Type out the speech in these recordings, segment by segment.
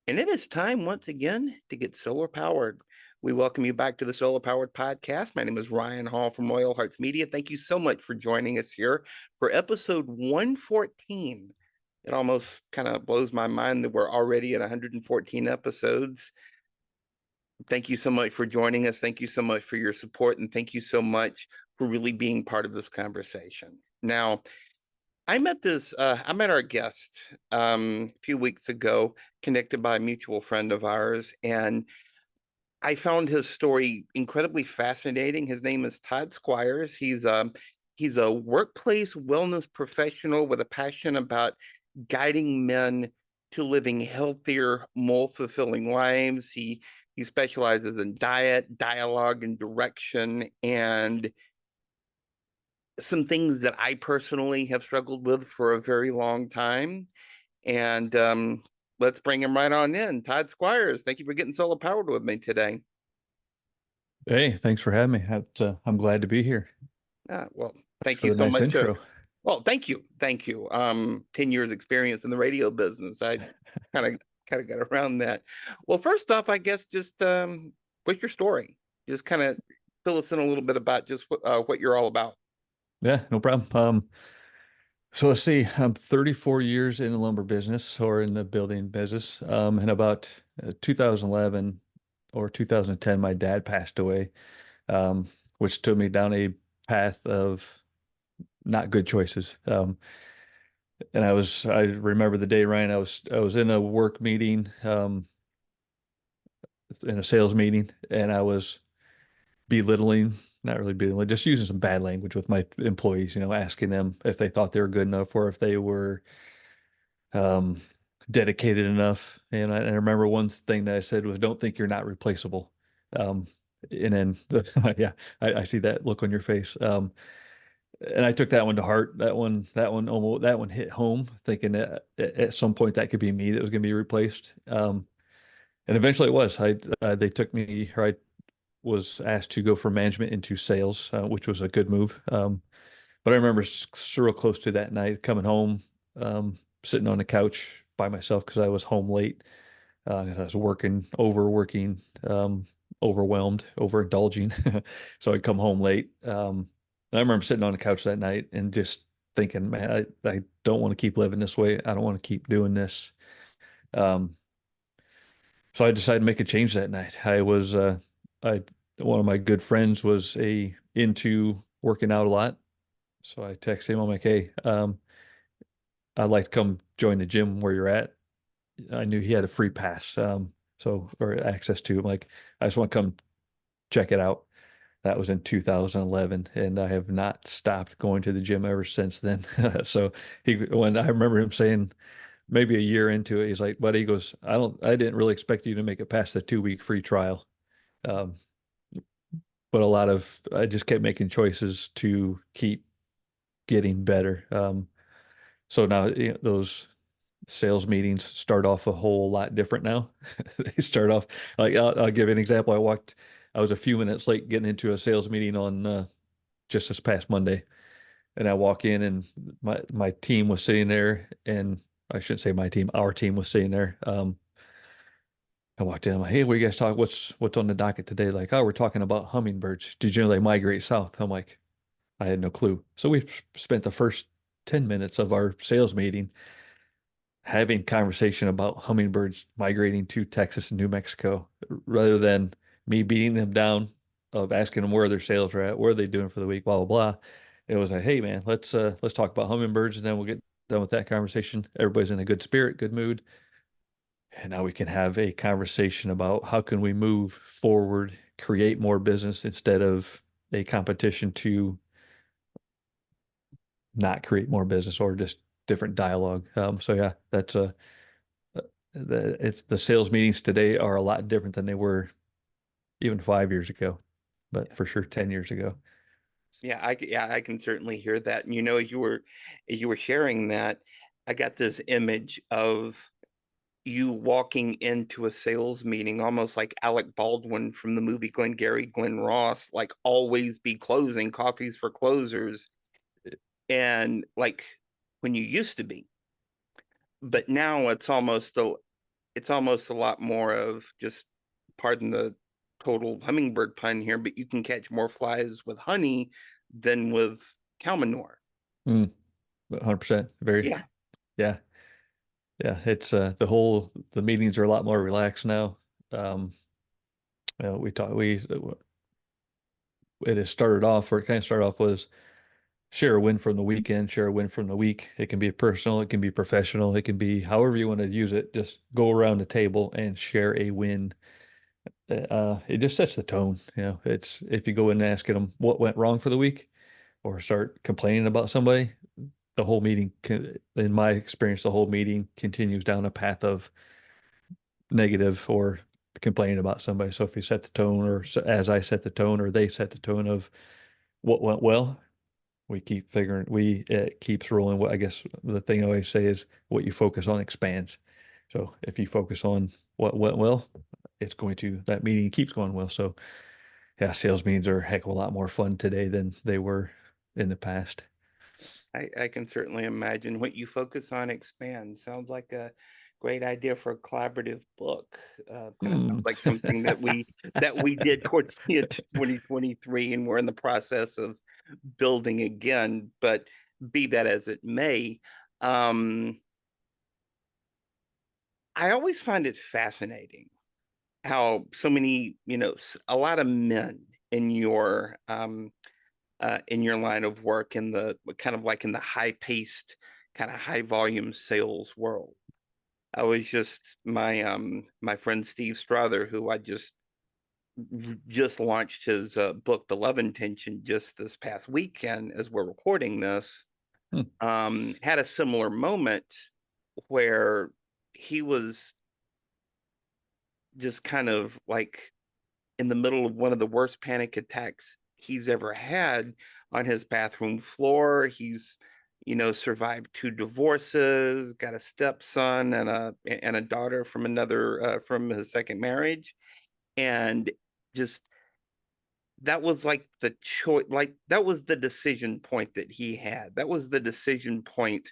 And it is time once again to get solar powered. We welcome you back to the Solar Powered Podcast. My name is Ryan Hall from Royal Hearts Media. Thank you so much for joining us here for episode 114. It almost kind of blows my mind that we're already at 114 episodes. Thank you so much for joining us. Thank you so much for your support. And thank you so much for really being part of this conversation. Now, I met our guest a few weeks ago, connected by a mutual friend of ours, and I found his story incredibly fascinating. His name is Todd Squires. He's a workplace wellness professional with a passion about guiding men to living healthier, more fulfilling lives. He specializes in diet, dialogue, and direction, and some things that I personally have struggled with for a very long time. And let's bring him right on in. Todd Squires, thank you for getting solar powered with me today. Hey, thanks for having me. I'm glad to be here. Well, Thanks thank for you the so nice much. intro. Well, thank you. Thank you. 10 years experience in the radio business. I kind of kind of got around that. Well, first off, I guess just what's your story? Just kind of fill us in a little bit about just what you're all about. Yeah, no problem. So let's see. I'm 34 years in the lumber business or in the building business. And about 2011 or 2010, my dad passed away, which took me down a path of not good choices. And I remember the day, Ryan, I was in a work meeting, in a sales meeting, and I was belittling, not really belittling, just using some bad language with my employees, asking them if they thought they were good enough or if they were um, dedicated enough. And I remember one thing that I said was, "Don't think you're not replaceable." Um, and then, yeah, I see that look on your face. And I took that one to heart. That one hit home, thinking that at some point that could be me that was going to be replaced. And eventually it was. They took me, or I was asked to go from management into sales, which was a good move. But I remember real close to that night coming home, sitting on the couch by myself because I was home late. 'Cause I was overworking, overwhelmed, overindulging. So I'd come home late. And I remember sitting on the couch that night and just thinking, man, I don't want to keep living this way. I don't want to keep doing this. Um, so I decided to make a change that night. I one of my good friends was into working out a lot, so I texted him. I'm like, hey, I'd like to come join the gym where you're at. I knew he had a free pass, or access to. I'm like, I just want to come check it out. That was in 2011, and I have not stopped going to the gym ever since then. So when I remember him saying, maybe a year into it, he's like, buddy, he goes, I didn't really expect you to make it past the 2 week free trial. Um, but I just kept making choices to keep getting better. So now, those sales meetings start off a whole lot different now. They start off like, I'll give you an example. I was a few minutes late getting into a sales meeting on just this past Monday, and I walk in and my team was sitting there, and I shouldn't say my team, our team was sitting there. I walked in. I'm like, hey, what you guys talk? What's on the docket today? Like, oh, we're talking about hummingbirds. Did you know they migrate south? I'm like, I had no clue. So we spent the first 10 minutes of our sales meeting having conversation about hummingbirds migrating to Texas and New Mexico, rather than me beating them down of asking them where their sales are at, what are they doing for the week, blah blah blah. It was like, hey man, let's talk about hummingbirds, and then we'll get done with that conversation. Everybody's in a good spirit, good mood. And now we can have a conversation about how can we move forward, create more business instead of a competition to not create more business or just different dialogue. So yeah, it's the sales meetings today are a lot different than they were even 5 years ago, but for sure 10 years ago. Yeah, I can certainly hear that. And as you were sharing that, I got this image of you walking into a sales meeting, almost like Alec Baldwin from the movie Glengarry Glen Ross, like always be closing, coffees for closers, and like when you used to be. But now it's almost it's almost a lot more of just, pardon the total hummingbird pun here, but you can catch more flies with honey than with cow manure. 100%. Very, Yeah. yeah. Yeah. It's the meetings are a lot more relaxed now. Um, we talk, we, it has started off, or it kind of started off was share a win from the weekend, share a win from the week. It can be personal, it can be professional, it can be however you want to use it. Just go around the table and share a win. It just sets the tone. It's if you go in and asking them what went wrong for the week or start complaining about somebody, the whole meeting in my experience, the whole meeting continues down a path of negative or complaining about somebody. So if you set the tone, or as I set the tone, or they set the tone of what went well, we keep figuring, it keeps rolling. What I guess the thing I always say is what you focus on expands. So if you focus on what went well, that meeting keeps going well. So yeah, sales meetings are a heck of a lot more fun today than they were in the past. I can certainly imagine what you focus on expands. Sounds like a great idea for a collaborative book. Kind of Hmm. sounds like something that we did towards the end of 2023, and we're in the process of building again. But be that as it may, um, I always find it fascinating how so many, a lot of men in your line of work, in the kind of like in the high paced, kind of high volume sales world. I was just my friend Steve Strother, who I just launched his book, The Love Intention, just this past weekend as we're recording this. Hmm. Had a similar moment where he was just kind of like in the middle of one of the worst panic attacks he's ever had on his bathroom floor. He's, survived two divorces, got a stepson and a daughter from another from his second marriage, and just that was like the choice, like that was the decision point that he had. That was the decision point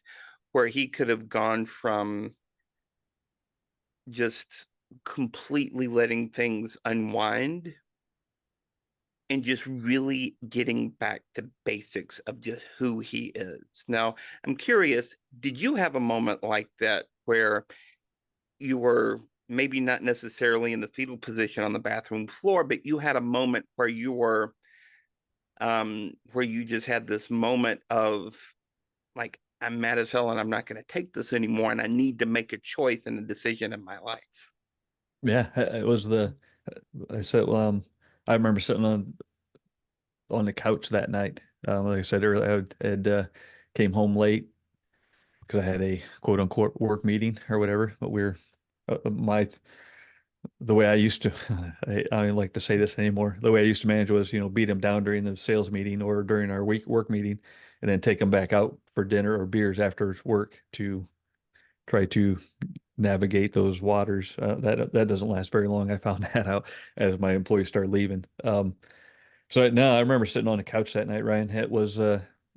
where he could have gone from just completely letting things unwind and just really getting back to basics of just who he is. Now, I'm curious, did you have a moment like that where you were maybe not necessarily in the fetal position on the bathroom floor, but you had a moment where you were where you just had this moment of like, I'm mad as hell and I'm not going to take this anymore and I need to make a choice and a decision in my life. Yeah, it was I said, I remember sitting on the couch that night. Like I said earlier, I had came home late because I had a quote unquote work meeting or whatever. But my the way I used to, I don't like to say this anymore. The way I used to manage was, beat them down during the sales meeting or during our week work meeting, and then take them back out for dinner or beers after work to try to navigate those waters. That doesn't last very long. I found that out as my employees started leaving. So no, I remember sitting on the couch that night, Ryan. It was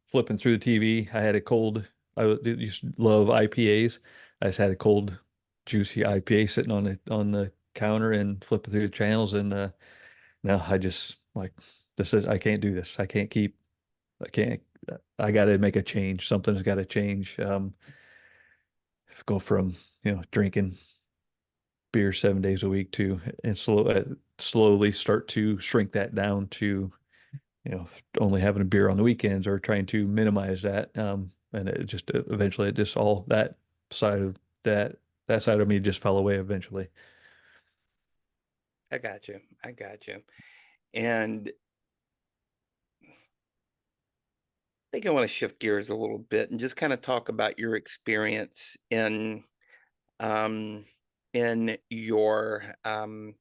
flipping through the TV. I had a cold. Used to love IPAs. I just had a cold, juicy IPA sitting on the counter and flipping through the channels. And now I just like I can't do this. I can't. I got to make a change. Something's got to change. Go from drinking beer 7 days a week to and slowly start to shrink that down to you know, only having a beer on the weekends or trying to minimize that. And it just eventually it just all side of that that side of me just fell away eventually. I got you. I got you. And I think I want to shift gears a little bit and just kind of talk about your experience um, in your kind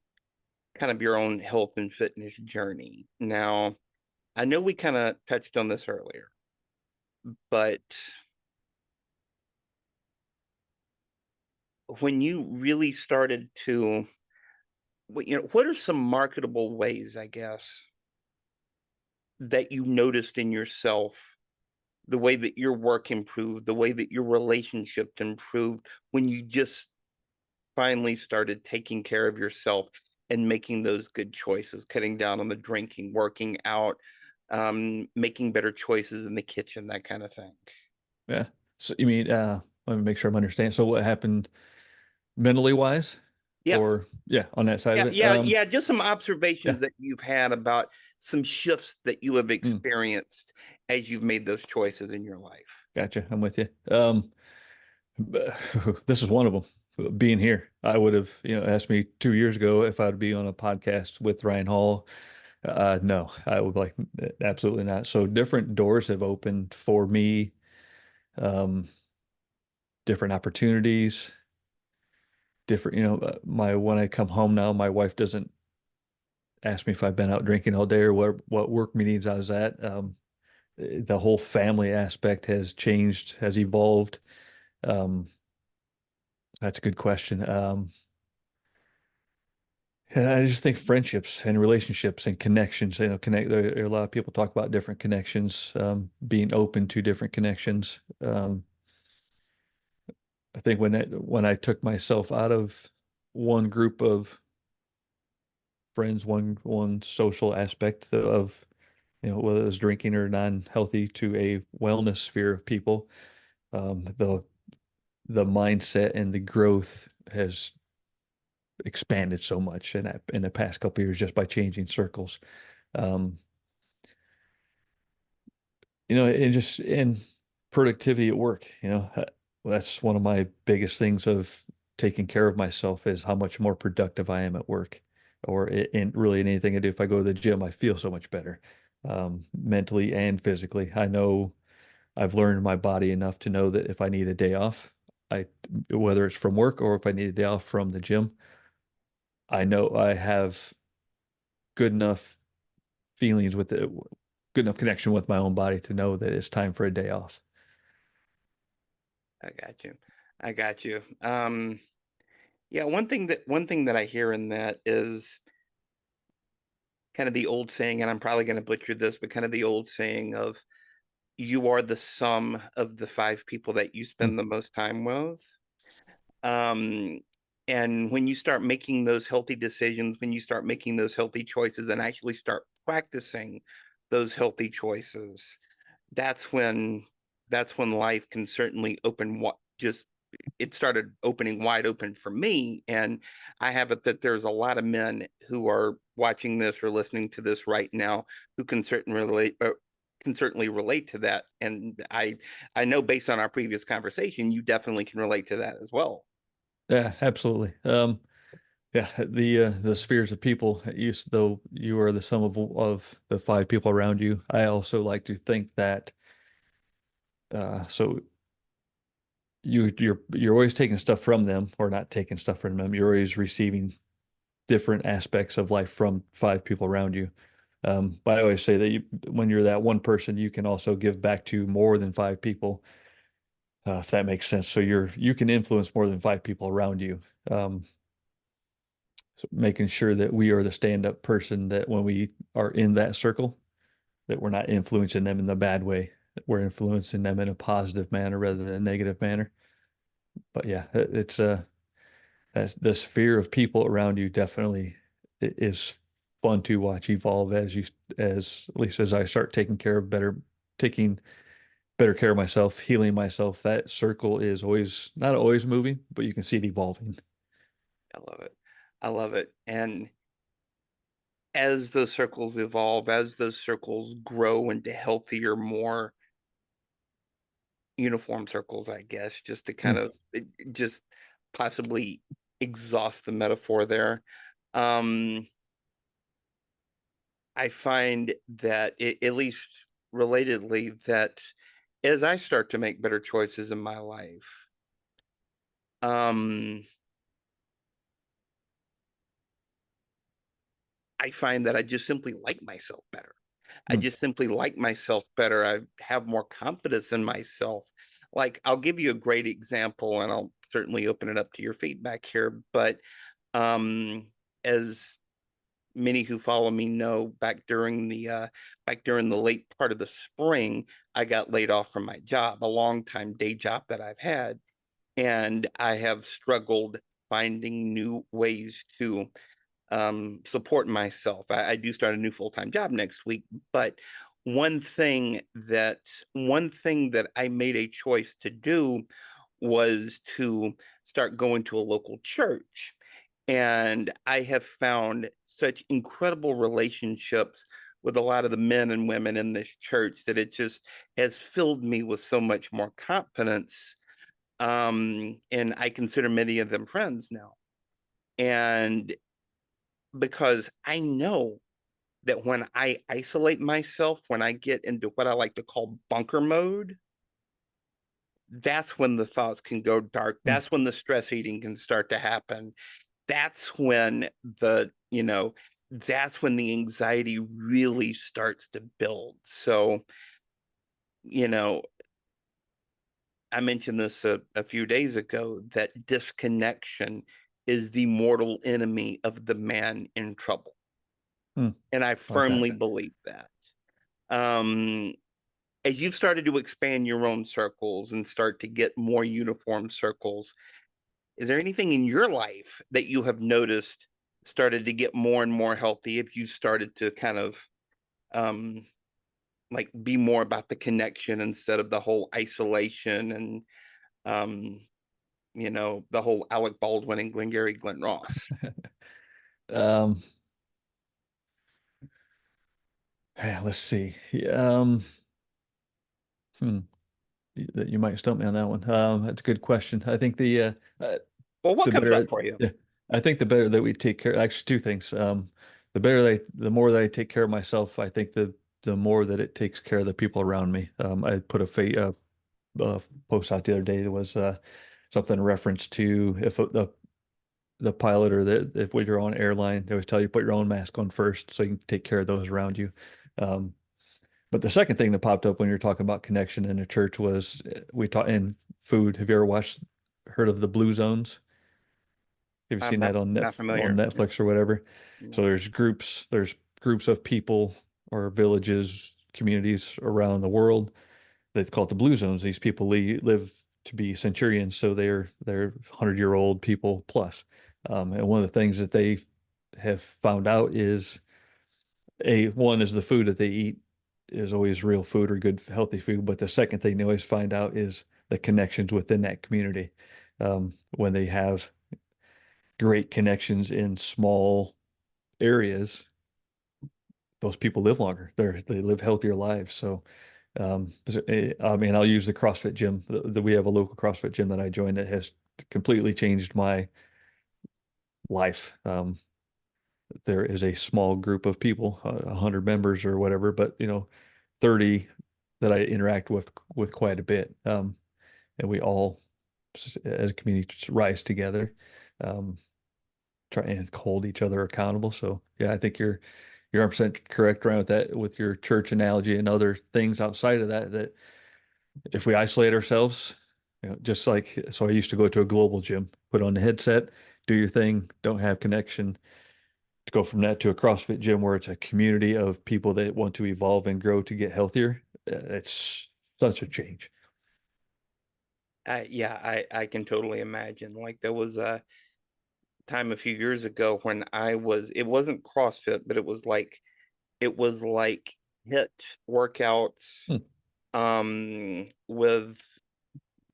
of your own health and fitness journey. Now, I know we kind of touched on this earlier, but when you really started to, what are some marketable ways, I guess, that you noticed in yourself, the way that your work improved, the way that your relationships improved when you just finally started taking care of yourself and making those good choices, cutting down on the drinking, working out, making better choices in the kitchen, that kind of thing. Yeah. So you mean, let me make sure I'm understanding. So what happened mentally wise, Yeah. or yeah, on that side of Yeah, it? yeah, yeah. Just some Yeah. observations that you've had about some shifts that you have Mm, experienced as you've made those choices in your life. gotcha. I'm with you. This is one of them. Being here, I would have, asked me 2 years ago if I'd be on a podcast with Ryan Hall. No, I would be like, absolutely not. So different doors have opened for me, um, different opportunities, different, my when I come home now, my wife doesn't ask me if I've been out drinking all day or what work meetings I was at. The whole family aspect has changed, has evolved. Um, that's a good question. And I just think friendships and relationships and connections, a lot of people talk about different connections, being open to different connections. I think when I took myself out of one group of friends, one social aspect of, whether it was drinking or non-healthy, to a wellness sphere of people, the mindset and the growth has expanded so much in the past couple of years just by changing circles. Um, and just in productivity at work, that's one of my biggest things of taking care of myself is how much more productive I am at work or in really in anything I do. If I go to the gym, I feel so much better, mentally and physically. I know I've learned my body enough to know that if I need a day off, I, whether it's from work or if I need a day off from the gym, I know I have good enough feelings with it, good enough connection with my own body to know that it's time for a day off. I got you. I got you. Yeah, one thing that I hear in that is kind of the old saying, and I'm probably going to butcher this, but kind of the old saying of you are the sum of the five people that you Mm, spend the most time with. Um, and when you start making those healthy decisions, when you start making those healthy choices and actually start practicing those healthy choices, that's when that's when life can certainly open what just it started opening wide open for me. And I have it that there's a lot of men who are watching this or listening to this right now who can certainly relate to that. And I know based on our previous conversation, you definitely can relate to that as well. yeah, absolutely. Yeah, the spheres of people, though you are the sum of the five people around you. I also like to think that so you're always taking stuff from them or not taking stuff from them. You're always receiving different aspects of life from five people around you. But I always say that when you're that one person, you can also give back to more than five people, if that makes sense. So you can influence more than five people around you. Um, so making sure that we are the stand-up person that when we are in that circle, that we're not influencing them in the bad way, that we're influencing them in a positive manner rather than a negative manner. But yeah, it's that's the sphere of people around you definitely is fun to watch evolve as at least as I start taking better care of myself, healing myself. That circle is always not always moving, but you can see it evolving. I love it. I love it. And as those circles evolve, as those circles grow into healthier, more uniform circles, I guess, just to kind Mm, of just possibly exhaust the metaphor there. Um, I find that at least relatedly, that as I start to make better choices in my life, um, I find that I just simply like myself better. I mm, just simply like myself better. I have more confidence in myself. Like, I'll give you a great example, and I'll certainly open it up to your feedback here. But um, as many who follow me know, back during the late part of the spring, I got laid off from my job, a long time day job that I've had, and I have struggled finding new ways to support myself. I do start a new full-time job next week, but one thing that I made a choice to do was to start going to a local church. And I have found such incredible relationships with a lot of the men and women in this church that it just has filled me with so much more confidence. And I consider many of them friends now. And because I know that when I isolate myself, when I get into what I like to call bunker mode, that's when the thoughts can go dark. Hmm. That's when the stress eating can start to happen. That's when that's when the anxiety really starts to build. So, you know, I mentioned this a few days ago that disconnection is the mortal enemy of the man in trouble. Hmm. And I I like that. firmly believe that. Um, as you've started to expand your own circles and start to get more uniform circles, is there anything in your life that you have noticed started to get more and more healthy if you started to kind of um like be more about the connection instead of the whole isolation and um the whole Alec Baldwin and Glengarry Glen Ross? Um, yeah, let's see. Hmm, you might stump me on that one. That's a good question. I think Well, what the comes up better, for you? yeah, I think the better that we take care, actually two things. The more that I take care of myself, I think the more that it takes care of the people around me. I put post out the other day that was something in reference to if the pilot or if with your own airline, they always tell you put your own mask on first so you can take care of those around you. Um, but the second thing that popped up when you're talking about connection in a church was we taught in food. Have you ever heard of the blue zones? Have you I'm seen that not on familiar. No, Netflix or whatever? So no. there's groups of people or villages, communities around the world. They call it the blue zones. These people live to be centurions, so they're 100-year-old people plus. And one of the things that they have found out is one is the food that they eat is always real food or good healthy food, but the second thing they always find out is the connections within that community. When they have great connections in small areas, those people live longer. They live healthier lives. So, I mean, I'll use the CrossFit gym. We have a local CrossFit gym that I joined that has completely changed my life. There is a small group of people, 100 members or whatever, but 30 that I interact with quite a bit. And we all, as a community, just rise together. Um, Try and hold each other accountable. So yeah, I think you're 100% correct around with that with your church analogy and other things outside of that. That if we isolate ourselves, just like so, I used to go to a global gym, put on the headset, do your thing, don't have connection. To go from that to a CrossFit gym where it's a community of people that want to evolve and grow to get healthier, it's such a change. Yeah, I can totally imagine. Like there was a time a few years ago when it wasn't CrossFit, but it was like hit workouts Hmm. with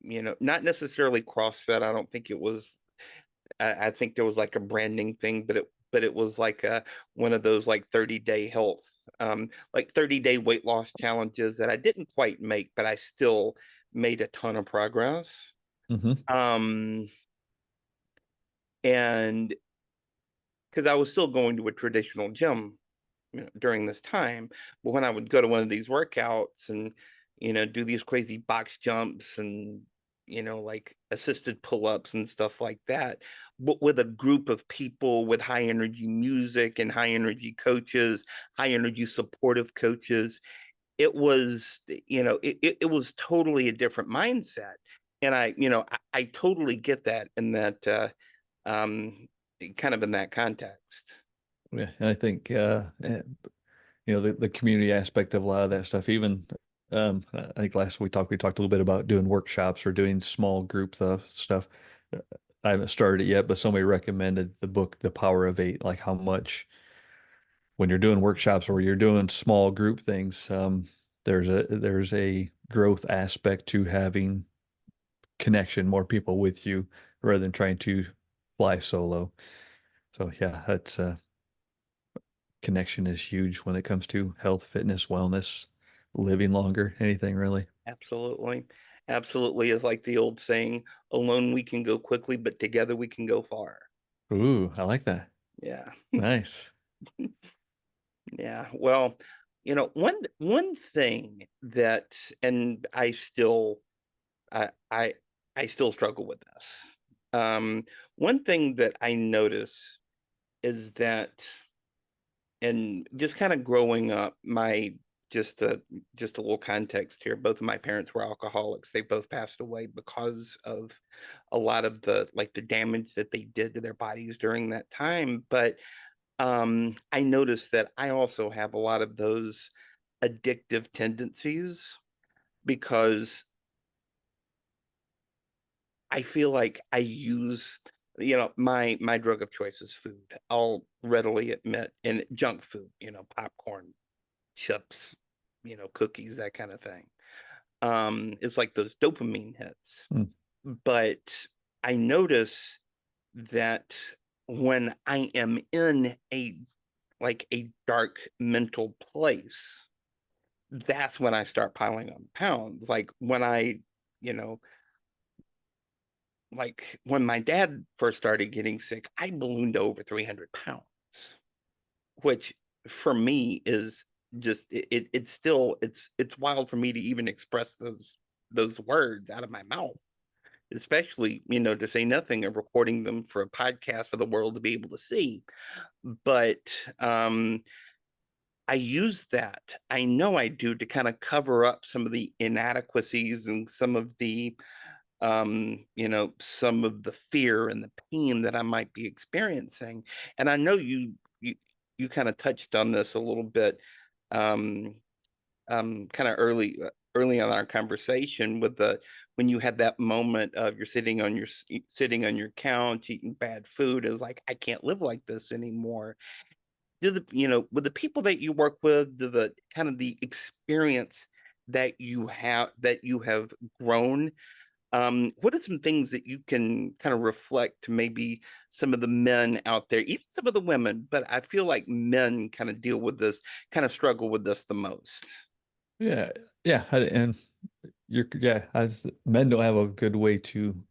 not necessarily CrossFit. I don't think it was. I think there was like a branding thing, but it was like one of those like 30-day health, like 30-day weight loss challenges that I didn't quite make, but I still made a ton of progress. Hmm. Um, and because I was still going to a traditional gym, during this time. But when I would go to one of these workouts and, do these crazy box jumps and, like assisted pull-ups and stuff like that, but with a group of people with high energy music and high energy coaches, high energy supportive coaches, it was totally a different mindset. And I totally get that in that um kind of in that context. Yeah, and I think the community aspect of a lot of that stuff. Even I think last we talked a little bit about doing workshops or doing small group stuff. I haven't started it yet, but somebody recommended the book The Power of Eight, like how much when you're doing workshops or you're doing small group things, there's a growth aspect to having connection, more people with you rather than trying to fly solo. So yeah, that's connection is huge when it comes to health, fitness, wellness, living longer, anything really. Absolutely. Absolutely is like the old saying, alone we can go quickly, but together we can go far. Ooh, I like that. Yeah. Nice. Yeah. Well, one thing that, and I I still struggle with this. One thing that I notice is that, and just kind of growing up, my just a just a little context here. Both of my parents were alcoholics. They both passed away because of a lot of the damage that they did to their bodies during that time. But I noticed that I also have a lot of those addictive tendencies because I feel like I use, my drug of choice is food. I'll readily admit, and junk food, popcorn, chips, cookies, that kind of thing. It's like those dopamine hits. Mm. But I notice that when I am in a dark mental place, that's when I start piling on pounds. Like you know, like when my dad first started getting sick, I ballooned to over 300 pounds, which for me is just it's still it's wild for me to even express those words out of my mouth, especially to say nothing of recording them for a podcast for the world to be able to see. But I use that. I know I do to kind of cover up some of the inadequacies and some of the fear and the pain that I might be experiencing. And I know you kind of touched on this a little bit, um, kind of early on our conversation with the when you had that moment of you're sitting on your couch eating bad food. It was like, I can't live like this anymore. With the people that you work with, the kind of the experience that you have grown, what are some things that you can kind of reflect to maybe some of the men out there, even some of the women, but I feel like men kind of deal with this, kind of struggle with this the most. Yeah, yeah, and yeah, men don't have a good way to.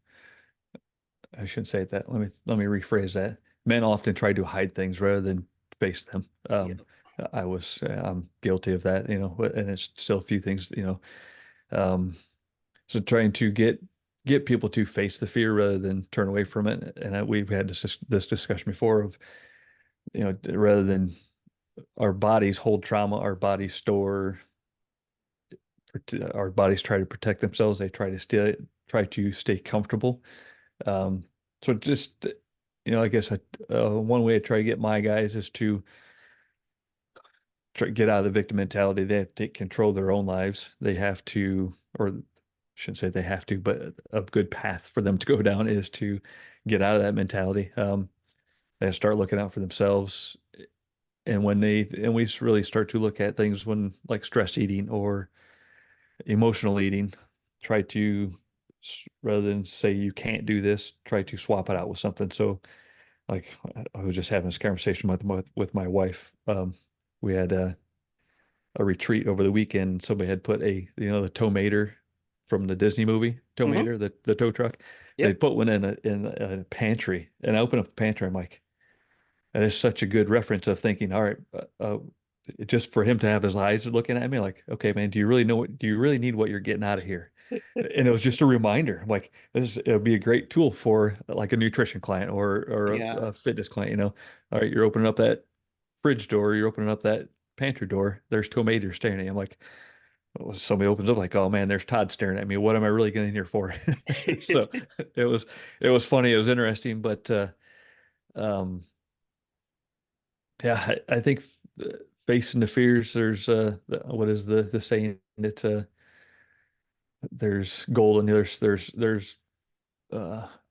I shouldn't say that. Let me rephrase that. Men often try to hide things rather than face them. Yeah. I'm guilty of that, and it's still a few things, Um, so trying to get people to face the fear rather than turn away from it. And we've had this discussion before of, rather than our bodies hold trauma, our bodies try to protect themselves. They try to stay comfortable. Um, so just, I guess one way to try to get my guys is to try to get out of the victim mentality. They have to take control of their own lives. They have to, or shouldn't say they have to, but a good path for them to go down is to get out of that mentality. They start looking out for themselves. And we really start to look at things when like stress eating or emotional eating, try to, rather than say you can't do this, try to swap it out with something. So like I was just having this conversation with my wife. We had a retreat over the weekend. Somebody had put the tow mater from the Disney movie, tow Hmm. mater, the tow truck. They Yep. put one in a pantry, and I opened up the pantry. I'm like, that is such a good reference of thinking, all right, just for him to have his eyes looking at me, like, okay, man, do you really need what you're getting out of here? And it was just a reminder. I'm like, it would be a great tool for like a nutrition client or Yeah. a fitness client. All right, you're opening up that fridge door, you're opening up that pantry door. There's tomato staring at you. I'm like, well, somebody opens up like, oh man, there's Todd staring at me. What am I really getting here for? So it was it was funny. It was interesting, but um, yeah, I think facing the fears. There's what is the saying? It's there's gold and there's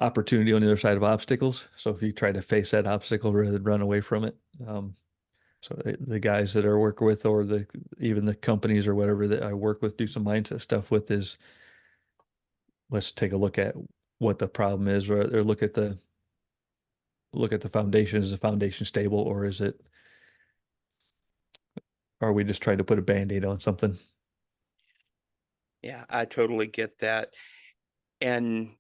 opportunity on the other side of obstacles. So if you try to face that obstacle rather than run away from it, so the guys that I work with, or the even the companies or whatever that I work with, do some mindset stuff with, is let's take a look at what the problem is, or look at the foundation. Is the foundation stable, or is it, are we just trying to put a band-aid on something? Yeah, I totally get that. And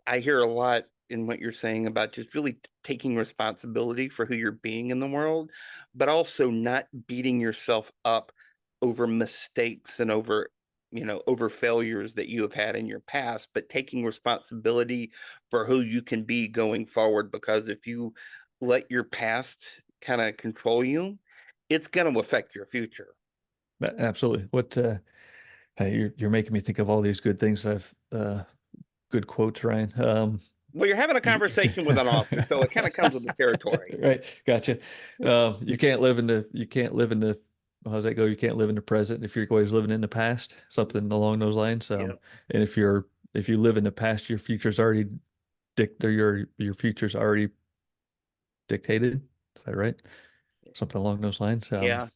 I hear a lot in what you're saying about just really taking responsibility for who you're being in the world, but also not beating yourself up over mistakes and over failures that you have had in your past, but taking responsibility for who you can be going forward. Because if you let your past kind of control you, it's going to affect your future. Absolutely. What hey, you're making me think of all these good things. I've good quotes, Ryan. Well, you're having a You, conversation with an author, so it kind of comes with the territory. right, gotcha. You can't live in the how's that go? You can't live in the present if you're always living in the past, something along those lines. Yeah. And if you live in the past, your future's already your future's already dictated. Is that right? Something along those lines. Yeah.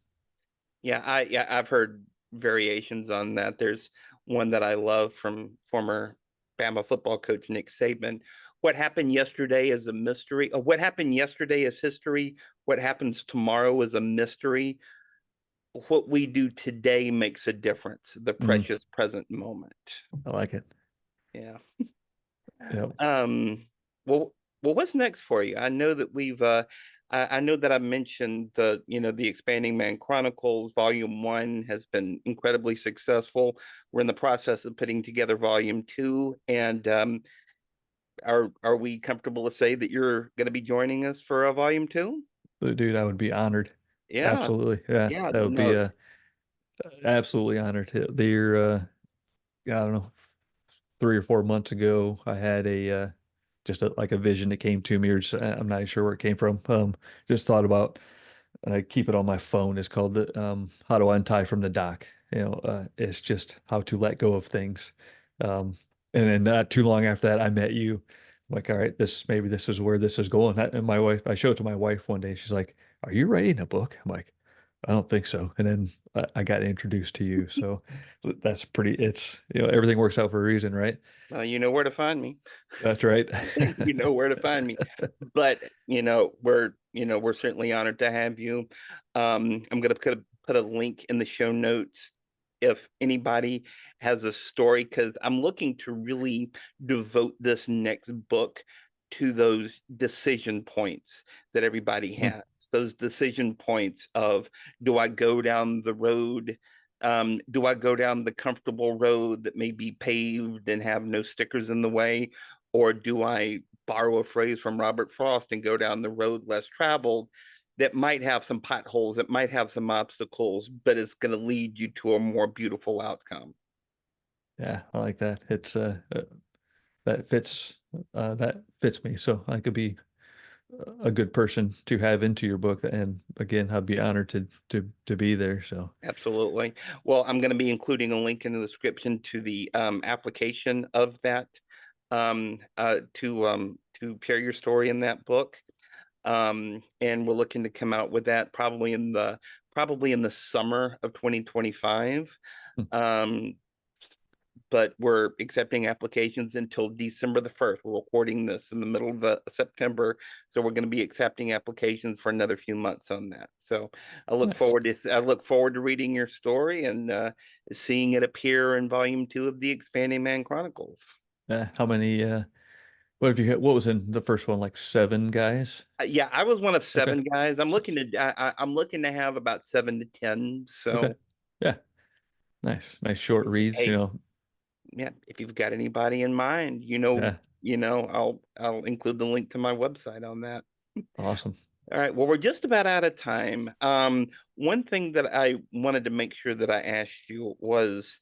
Yeah, I've heard variations on that. There's one that I love from former Bama football coach Nick Saban. What happened yesterday is a mystery. What happened yesterday is history. What happens tomorrow is a mystery. What we do today makes a difference. The Mm, precious present moment. I like it. Yeah. Yep. Um, well, what's next for you? I know that I know that I mentioned the Expanding Man Chronicles Volume 1 has been incredibly successful. We're in the process of putting together Volume 2, and are we comfortable to say that you're going to be joining us for a Volume 2? Dude, I would be honored. Yeah, Absolutely. Yeah, yeah, that would be no, absolutely honored. They're I don't know, 3 or 4 months ago, I had a just like a vision that came to me, or just, I'm not sure where it came from. Just thought about, and I keep it on my phone. It's called the How to Untie from the Dock. It's just how to let go of things. Um, and then not too long after that, I met you. I'm like, all right, maybe this is where this is going. And my wife, I showed it to my wife one day. She's like, "Are you writing a book?" I'm like, "I don't think so." And then I got introduced to you, so that's pretty. It's everything works out for a reason, right? you know where to find me. That's right. You know where to find me. But we're certainly honored to have you. I'm gonna put a link in the show notes if anybody has a story, because I'm looking to really devote this next book to those decision points that everybody Mm, has. Those decision points of, do I go down the road? Do I go down the comfortable road that may be paved and have no stickers in the way? Or do I borrow a phrase from Robert Frost and go down the road less traveled that might have some potholes, that might have some obstacles, but it's going to lead you to a more beautiful outcome? yeah, I like that. It's that fits me. So I could be a good person to have into your book, and again, I'd be honored to be there. So Absolutely. Well, I'm going to be including a link in the description to the application of that, to share your story in that book. And we're looking to come out with that probably in the summer of 2025. hmm, Um, but we're accepting applications until December the 1st. We're recording this in the middle of September, so we're going to be accepting applications for another few months on that. So nice. I look forward to reading your story and seeing it appear in volume 2 of the Expanding Man Chronicles. How many? What have you had? What was in the first one? Like 7 guys? Yeah, I was one of Okay. 7 guys. I'm looking to have about 7 to 10. Okay. So Yeah. Nice. Nice short reads. hey, yeah, if you've got anybody in mind, Yeah. I'll include the link to my website on that. Awesome. All right. Well, we're just about out of time. One thing that I wanted to make sure that I asked you was,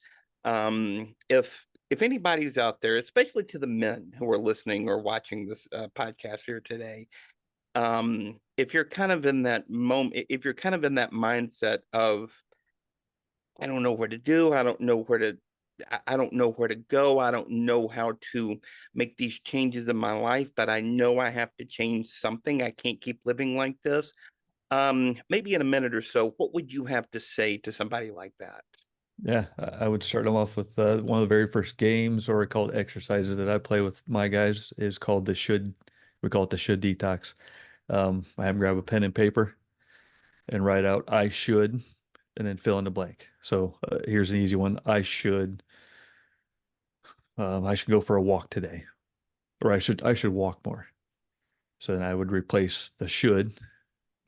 if anybody's out there, especially to the men who are listening or watching this podcast here today, if you're kind of in that moment, if you're kind of in that mindset of, I don't know what to do, I don't know I don't know where to go. I don't know how to make these changes in my life, but I know I have to change something. I can't keep living like this. Maybe in a minute or so, what would you have to say to somebody like that? Yeah, I would start them off with one of the very first games or called exercises that I play with my guys is called the should. We call it the should detox. I have them grab a pen and paper and write out I should, and then fill in the blank. So here's an easy one. I should go for a walk today, or I should walk more. So then I would replace the should.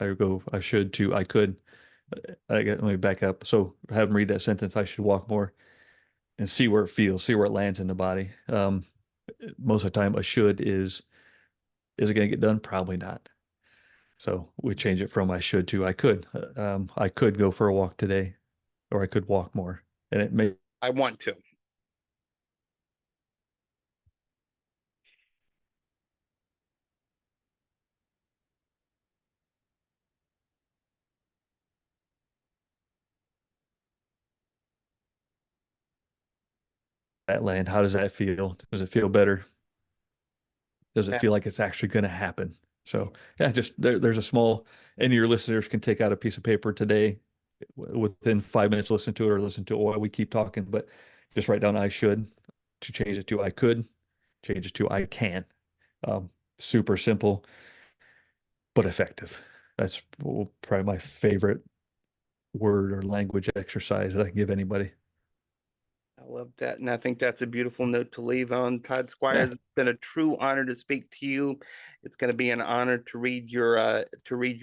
I should to I could. Let me back up. So have them read that sentence. I should walk more and see where it feels, see where it lands in the body. Most of the time, a should is it going to get done? Probably not. So we change it from I should to I could. I could go for a walk today, or I could walk more, and it may I want to. that land. How does that feel? Does it feel better? Does it Yeah, feel like it's actually going to happen? So yeah, just there's a small. Any of your listeners can take out a piece of paper today, within 5 minutes, listen to it or listen to it while we keep talking. But just write down I should to change it to I could, change it to I can. Um, Super simple but effective. That's probably my favorite word or language exercise that I can give anybody. I love that. And I think that's a beautiful note to leave on. Todd Squires, Yeah, it's been a true honor to speak to you. It's going to be an honor to read your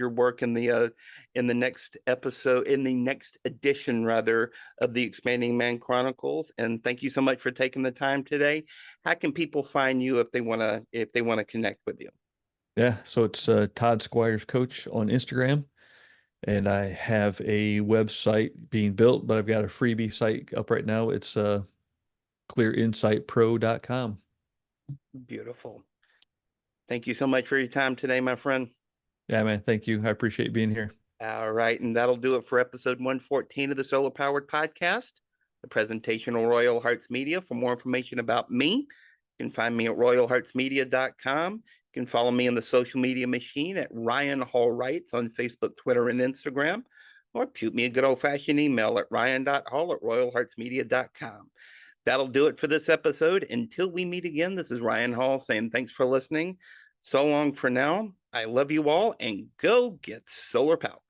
work in the next episode, in the next edition rather, of the Expanding Man Chronicles. And thank you so much for taking the time today. How can people find you if they want to connect with you? yeah. So it's Todd Squires Coach on Instagram, and I have a website being built, but I've got a freebie site up right now. It's clearinsightpro.com. Beautiful. Thank you so much for your time today, my friend. Yeah, man. Thank you. I appreciate being here. All right, and that'll do it for episode 114 of the Solar Powered Podcast, the presentation of Royal Hearts Media. For more information about me, you can find me at royalheartsmedia.com. You can follow me on the social media machine at Ryan Hall Writes on Facebook, Twitter, and Instagram, or shoot me a good old-fashioned email at ryan.hall@royalheartsmedia.com. That'll do it for this episode. Until we meet again, this is Ryan Hall saying thanks for listening. So long for now. I love you all, and go get solar power.